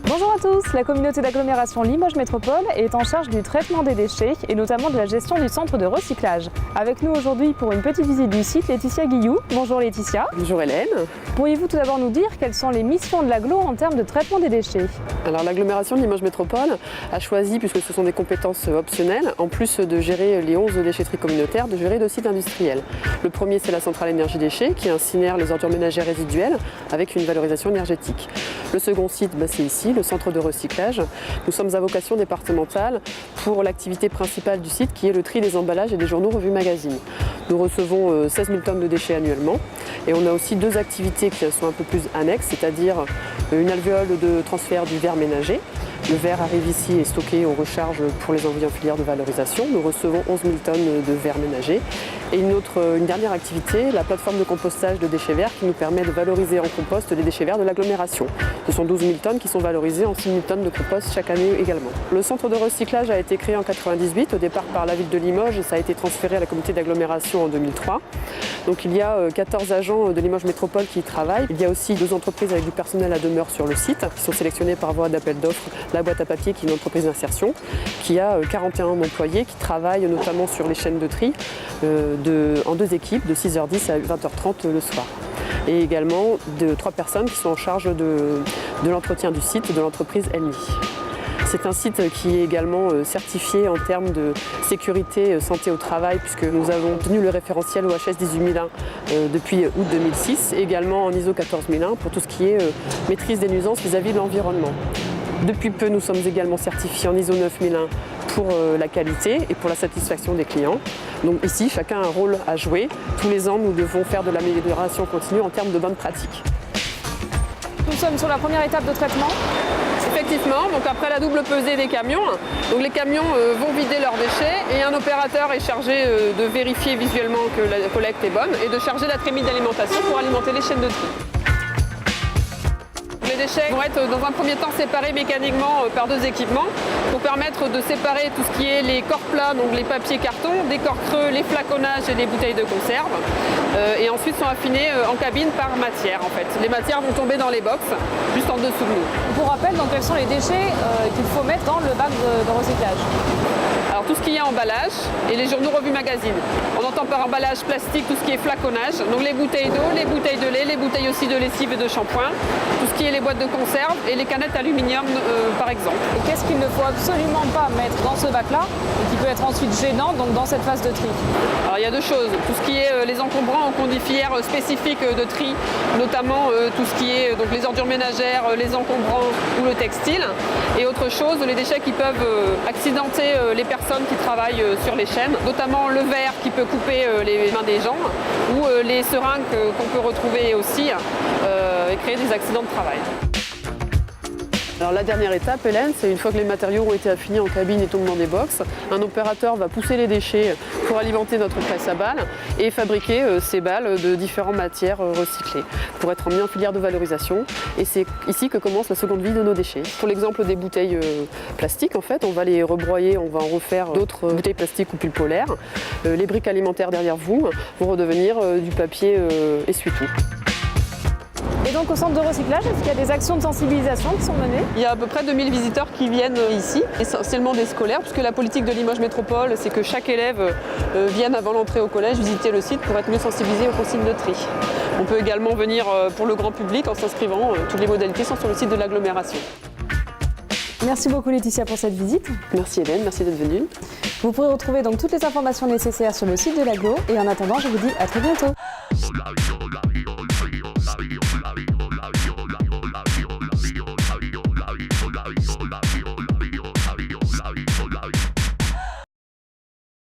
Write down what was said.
Bonjour à tous, la communauté d'agglomération Limoges Métropole est en charge du traitement des déchets et notamment de la gestion du centre de recyclage. Avec nous aujourd'hui pour une petite visite du site, Laetitia Guillou. Bonjour Laetitia. Bonjour Hélène. Pourriez-vous tout d'abord nous dire quelles sont les missions de l'agglo en termes de traitement des déchets? Alors l'agglomération de Limoges Métropole a choisi, puisque ce sont des compétences optionnelles, en plus de gérer les 11 déchetteries communautaires, de gérer 2 sites industriels. Le premier, c'est la centrale énergie déchets qui incinère les ordures ménagères résiduelles avec une valorisation énergétique. Le second site, c'est ici, le centre de recyclage. Nous sommes à vocation départementale pour l'activité principale du site qui est le tri des emballages et des journaux revues magazines. Nous recevons 16 000 tonnes de déchets annuellement et on a aussi 2 activités qui sont un peu plus annexes, c'est-à-dire une alvéole de transfert du verre ménager. Le verre arrive ici et est stocké en recharge pour les envoyer en filière de valorisation. Nous recevons 11 000 tonnes de verre ménager. Et une dernière activité, la plateforme de compostage de déchets verts qui nous permet de valoriser en compost les déchets verts de l'agglomération. Ce sont 12 000 tonnes qui sont valorisées en 6 000 tonnes de compost chaque année également. Le centre de recyclage a été créé en 1998, au départ par la ville de Limoges, et ça a été transféré à la communauté d'agglomération en 2003. Donc il y a 14 agents de Limoges Métropole qui y travaillent. Il y a aussi 2 entreprises avec du personnel à demeure sur le site, qui sont sélectionnées par voie d'appel d'offres. La boîte à papier, qui est une entreprise d'insertion, qui a 41 employés qui travaillent notamment sur les chaînes de tri en 2 équipes, de 6h10 à 20h30 le soir. Et également 3 personnes qui sont en charge de l'entretien du site de l'entreprise ENMI. C'est un site qui est également certifié en termes de sécurité santé au travail, puisque nous avons tenu le référentiel OHS 18001 depuis août 2006, et également en ISO 14001 pour tout ce qui est maîtrise des nuisances vis-à-vis de l'environnement. Depuis peu, nous sommes également certifiés en ISO 9001 pour la qualité et pour la satisfaction des clients. Donc ici, chacun a un rôle à jouer. Tous les ans, nous devons faire de l'amélioration continue en termes de bonnes pratiques. Nous sommes sur la première étape de traitement. Effectivement, donc après la double pesée des camions, donc les camions vont vider leurs déchets et un opérateur est chargé de vérifier visuellement que la collecte est bonne et de charger la trémie d'alimentation pour alimenter les chaînes de tri. Les déchets vont être dans un premier temps séparés mécaniquement par 2 équipements pour permettre de séparer tout ce qui est les corps plats, donc les papiers cartons, des corps creux, les flaconnages et les bouteilles de conserve. Et ensuite sont affinés en cabine par matière en fait. Les matières vont tomber dans les box, juste en dessous de nous. Pour rappel, donc, quels sont les déchets qu'il faut mettre dans le bac de recyclage? Alors tout ce qui est emballage et les journaux revues magazines. On entend par emballage plastique tout ce qui est flaconnage, donc les bouteilles d'eau, les bouteilles de lait, les bouteilles aussi de lessive et de shampoing, tout ce qui est les boîtes de conserve et les canettes aluminium par exemple. Et qu'est-ce qu'il ne faut absolument pas mettre dans ce bac-là et qui peut être ensuite gênant donc dans cette phase de tri? Alors il y a 2 choses, tout ce qui est les encombrants, on compte des filières spécifiques de tri, notamment tout ce qui est donc les ordures ménagères, les encombrants ou le textile. Et autre chose, les déchets qui peuvent accidenter les personnes qui travaillent sur les chaînes, notamment le verre qui peut couper les mains des gens ou les seringues qu'on peut retrouver aussi et créer des accidents de travail. Alors la dernière étape, Hélène, c'est une fois que les matériaux ont été affinés en cabine et tombent dans des box, un opérateur va pousser les déchets pour alimenter notre presse à balles et fabriquer ces balles de différentes matières recyclées pour être mis en filière de valorisation. Et c'est ici que commence la seconde vie de nos déchets. Pour l'exemple des bouteilles plastiques, en fait, on va les rebroyer, on va en refaire d'autres bouteilles plastiques ou pulls polaires. Les briques alimentaires derrière vous vont redevenir du papier essuie-tout. Et donc au centre de recyclage, est-ce qu'il y a des actions de sensibilisation qui sont menées? Il y a à peu près 2000 visiteurs qui viennent ici, essentiellement des scolaires, puisque la politique de Limoges Métropole, c'est que chaque élève vienne avant l'entrée au collège visiter le site pour être mieux sensibilisé aux consignes de tri. On peut également venir pour le grand public en s'inscrivant, toutes les modalités sont sur le site de l'agglomération. Merci beaucoup Laetitia pour cette visite. Merci Hélène, merci d'être venue. Vous pourrez retrouver donc toutes les informations nécessaires sur le site de l'agglo et en attendant, je vous dis à très bientôt.